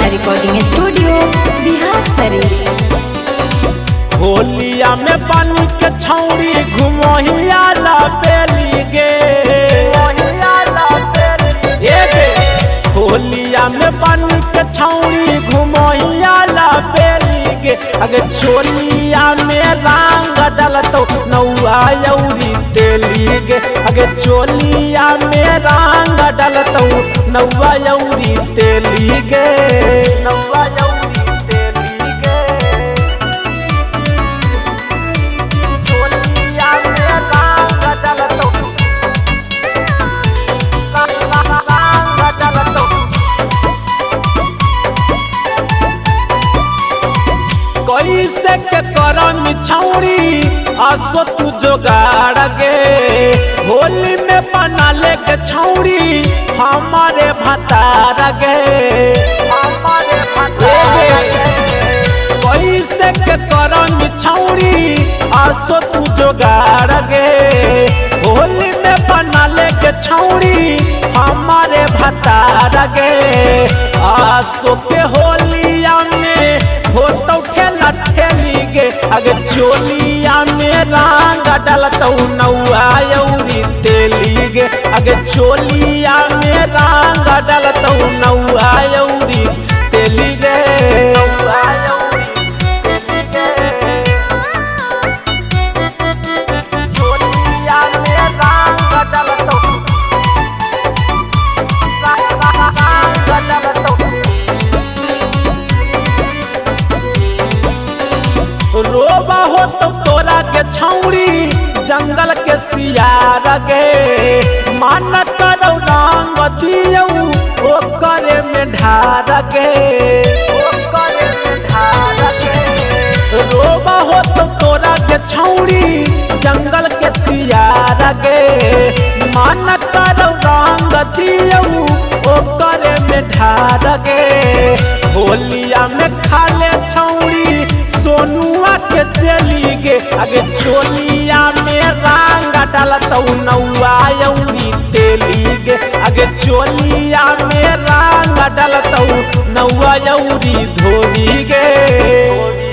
Recording studio Bihar Sharif. होलिया में पानी के छौड़ी घुमहिया ला बेली गे, होलिया में पानी के छौड़ी घुमहिया ला बेली गे। अगर चोलिया में रंग डलतो नौआ यौरी तेली गे, अगर चोलिया में रंग डलतो नौआ यौरी तेली गे, नौआ यौरी तेली गे। चोलिया में रंग डलतो रंग डलतो कैसे के करम छौड़ी आसो तू जोगाड़ गे। होली में बना ले के छौड़ी हमारे भतार गे, हमारे भतार गे। कैसे के करम छौड़ी आसो तू जोगाड़ गे। होली में बना ले के छौड़ी हमारे भतार गे। आसो के होलिया में होतो खेला ठेली गे, अगर चोलिया में रंग डलतो नौआ यौरी तेली गे, अगर चोलिया में रंग डलतो नौआ यौरी तेली गे, नौआ यौरी तेली गे। चोलिया में रंग डलतो रंग डलतो रोबा हो तो तोरा के छौड़ी जंगल के सियार गे। मान करो रंग दियौ ओ करे में ढार गे, ओ करे में ढार गे। रोबा हो तो तोरा के छौड़ी जंगल के सियार गे। मान करो रंग दियौ ओ करे में ढार गे। होलिया में खाले छौड़ी सोनुआ के चली गे, अगे चोलिया में रंग डलतो नौआ यौरी तेली गे, अगे चोलिया में रंग डलतो नौआ यौरी धोली गे।